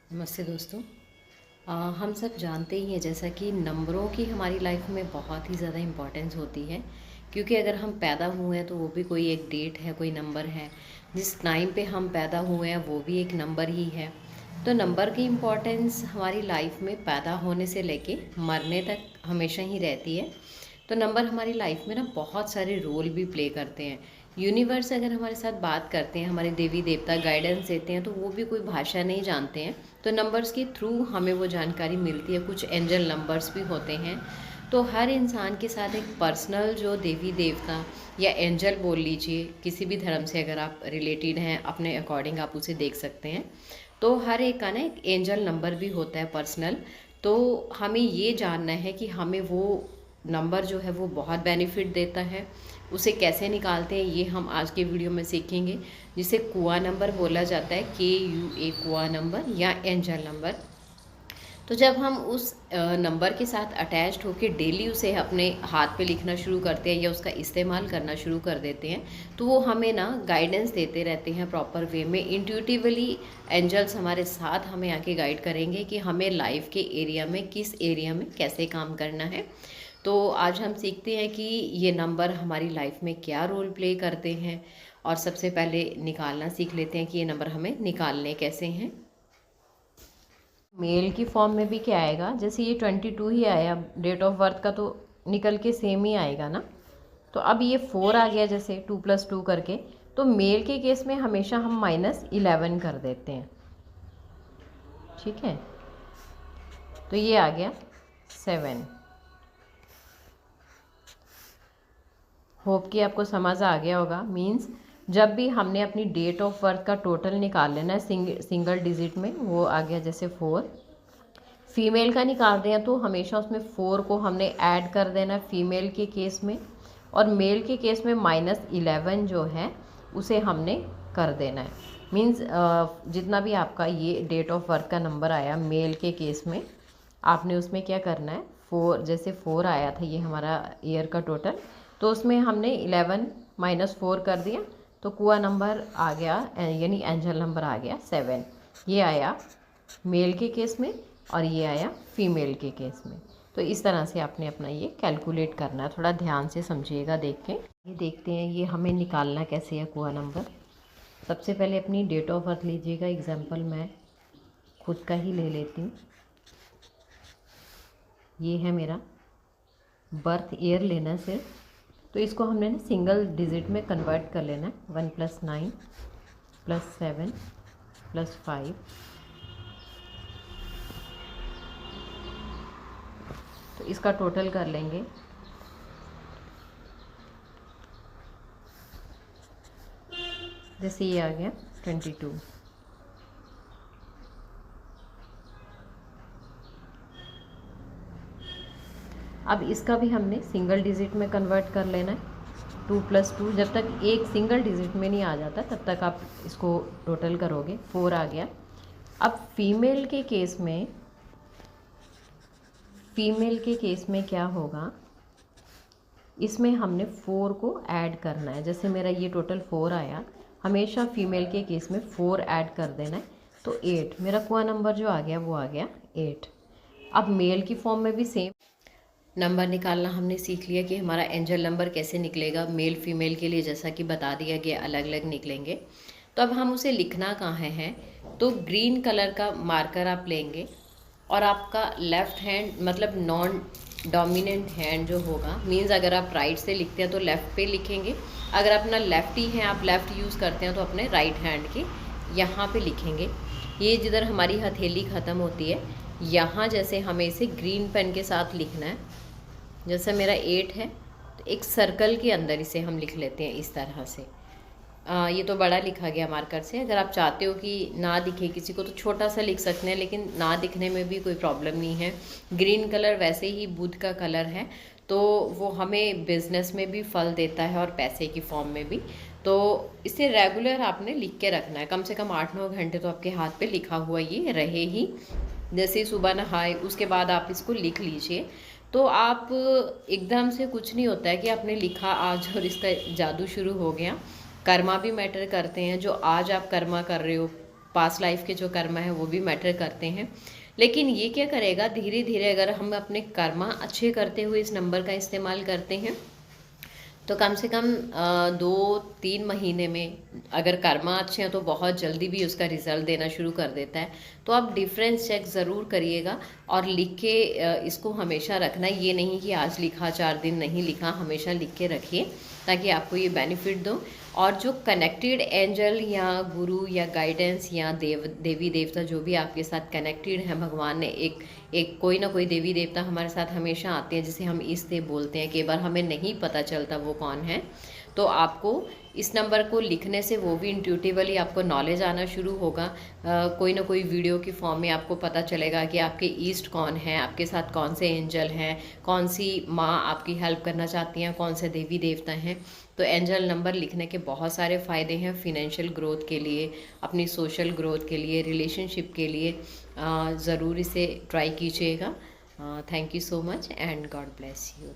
नमस्ते दोस्तों। हम सब जानते ही हैं जैसा कि नंबरों की हमारी लाइफ में बहुत ही ज़्यादा इम्पोर्टेंस होती है, क्योंकि अगर हम पैदा हुए हैं तो वो भी कोई एक डेट है, कोई नंबर है। जिस टाइम पे हम पैदा हुए हैं वो भी एक नंबर ही है। तो नंबर की इम्पोर्टेंस हमारी लाइफ में पैदा होने से लेके मरने तक हमेशा ही रहती है। तो नंबर हमारी लाइफ में ना बहुत सारे रोल भी प्ले करते हैं। यूनिवर्स अगर हमारे साथ बात करते हैं, हमारे देवी देवता गाइडेंस देते हैं, तो वो भी कोई भाषा नहीं जानते हैं। तो नंबर्स के थ्रू हमें वो जानकारी मिलती है। कुछ एंजल नंबर्स भी होते हैं। तो हर इंसान के साथ एक पर्सनल जो देवी देवता या एंजल बोल लीजिए, किसी भी धर्म से अगर आप रिलेटेड हैं अपने अकॉर्डिंग आप उसे देख सकते हैं। तो हर एक का ना एक एंजल नंबर भी होता है पर्सनल। तो हमें ये जानना है कि हमें वो नंबर जो है वो बहुत बेनिफिट देता है, उसे कैसे निकालते हैं ये हम आज के वीडियो में सीखेंगे। जिसे कुआ नंबर बोला जाता है, KUA कुआ नंबर या एंजल नंबर। तो जब हम उस नंबर के साथ अटैच्ड होकर डेली उसे अपने हाथ पे लिखना शुरू करते हैं या उसका इस्तेमाल करना शुरू कर देते हैं, तो वो हमें ना गाइडेंस देते रहते हैं प्रॉपर वे में। इंट्यूटिवली एंजल्स हमारे साथ हमें आके गाइड करेंगे कि हमें लाइफ के एरिया में किस एरिया में कैसे काम करना है। तो आज हम सीखते हैं कि ये नंबर हमारी लाइफ में क्या रोल प्ले करते हैं। और सबसे पहले निकालना सीख लेते हैं कि ये नंबर हमें निकालने कैसे हैं। मेल की फॉर्म में भी क्या आएगा, जैसे ये 22 ही आया डेट ऑफ बर्थ का, तो निकल के सेम ही आएगा ना। तो अब ये 4 आ गया जैसे 2 + 2 करके, तो मेल के केस में हमेशा हम -11 कर देते हैं। ठीक है, तो ये आ गया 7। होप कि आपको समझ आ गया होगा। मीन्स जब भी हमने अपनी डेट ऑफ बर्थ का टोटल निकाल लेना है सिंगल डिजिट में, वो आ गया जैसे 4। फीमेल का निकाल रहे हैं तो हमेशा उसमें 4 को हमने ऐड कर देना है फीमेल के केस में। और मेल के केस में -11 जो है उसे हमने कर देना है। मीन्स जितना भी आपका ये डेट ऑफ बर्थ का नंबर आया मेल के केस में, आपने उसमें क्या करना है, 4 जैसे 4 आया था ये हमारा ईयर का टोटल, तो उसमें हमने 11 - 4 कर दिया, तो कुआ नंबर आ गया, यानी एंजल नंबर आ गया 7। ये आया मेल के केस में और ये आया फीमेल के केस में। तो इस तरह से आपने अपना ये कैलकुलेट करना है। थोड़ा ध्यान से समझिएगा देख के। ये देखते हैं ये हमें निकालना कैसे है कुआ नंबर। सबसे पहले अपनी डेट ऑफ बर्थ लीजिएगा। एग्जाम्पल मैं खुद का ही ले लेती हूँ। ये है मेरा बर्थ ईयर लेना है सिर्फ। तो इसको हमने ना सिंगल डिजिट में कन्वर्ट कर लेना है। 1 + 9 + 7 + 5। तो इसका टोटल कर लेंगे। जैसे ये आ गया 22। अब इसका भी हमने सिंगल डिजिट में कन्वर्ट कर लेना है। 2 + 2, जब तक एक सिंगल डिजिट में नहीं आ जाता तब तक आप इसको टोटल करोगे। 4 आ गया। अब फीमेल के केस में क्या होगा, इसमें हमने 4 को ऐड करना है। जैसे मेरा ये टोटल 4 आया, हमेशा फीमेल के केस में 4 ऐड कर देना है। तो 8 मेरा कुआ नंबर जो आ गया वो आ गया 8। अब मेल की फॉर्म में भी सेम नंबर निकालना हमने सीख लिया कि हमारा एंजल नंबर कैसे निकलेगा। मेल फीमेल के लिए जैसा कि बता दिया गया अलग अलग निकलेंगे। तो अब हम उसे लिखना कहाँ है, तो ग्रीन कलर का मार्कर आप लेंगे और आपका लेफ़्ट हैंड मतलब नॉन डोमिनेंट हैंड जो होगा, मीन्स अगर आप राइट से लिखते हैं तो लेफ़्ट पे लिखेंगे। अगर अपना लेफ़्ट ही है, आप लेफ़्ट यूज़ करते हैं, तो अपने राइट हैंड के यहाँ पे लिखेंगे। ये जिधर हमारी हथेली ख़त्म होती है यहाँ जैसे हमें इसे ग्रीन पेन के साथ लिखना है। जैसे मेरा 8 है तो एक सर्कल के अंदर इसे हम लिख लेते हैं इस तरह से। ये तो बड़ा लिखा गया मार्कर से। अगर आप चाहते हो कि ना दिखे किसी को तो छोटा सा लिख सकते हैं, लेकिन ना दिखने में भी कोई प्रॉब्लम नहीं है। ग्रीन कलर वैसे ही बुध का कलर है, तो वो हमें बिजनेस में भी फल देता है और पैसे की फॉर्म में भी। तो इसे रेगुलर आपने लिख के रखना है। कम से कम 8-9 घंटे तो आपके हाथ पे लिखा हुआ ये रहे ही। जैसे ही सुबह नहाए उसके बाद आप इसको लिख लीजिए। तो आप एकदम से कुछ नहीं होता है कि आपने लिखा आज और इसका जादू शुरू हो गया। कर्मा भी मैटर करते हैं। जो आज आप कर्मा कर रहे हो पास्ट लाइफ के जो कर्मा है वो भी मैटर करते हैं। लेकिन ये क्या करेगा, धीरे धीरे अगर हम अपने कर्मा अच्छे करते हुए इस नंबर का इस्तेमाल करते हैं तो कम से कम 2-3 महीने में, अगर कर्मा अच्छे हैं तो बहुत जल्दी भी उसका रिजल्ट देना शुरू कर देता है। तो आप डिफरेंस चेक ज़रूर करिएगा और लिख के इसको हमेशा रखना। ये नहीं कि आज लिखा 4 दिन नहीं लिखा, हमेशा लिख के रखिए ताकि आपको ये बेनिफिट दो। और जो कनेक्टेड एंजल या गुरु या गाइडेंस या देवी देवता जो भी आपके साथ कनेक्टेड हैं, भगवान ने एक एक कोई ना कोई देवी देवता हमारे साथ हमेशा आते हैं, जिसे हम इष्ट देव बोलते हैं। कई बार हमें नहीं पता चलता वो कौन है, तो आपको इस नंबर को लिखने से वो भी इंट्यूटिवली आपको नॉलेज आना शुरू होगा। कोई ना कोई वीडियो की फॉर्म में आपको पता चलेगा कि आपके ईस्ट कौन है, आपके साथ कौन से एंजल हैं, कौन सी माँ आपकी हेल्प करना चाहती हैं, कौन से देवी देवता हैं। तो एंजल नंबर लिखने के बहुत सारे फ़ायदे हैं, फिनेंशियल ग्रोथ के लिए, अपनी सोशल ग्रोथ के लिए, रिलेशनशिप के लिए। ज़रूर इसे ट्राई कीजिएगा। Thank you so much and God bless you.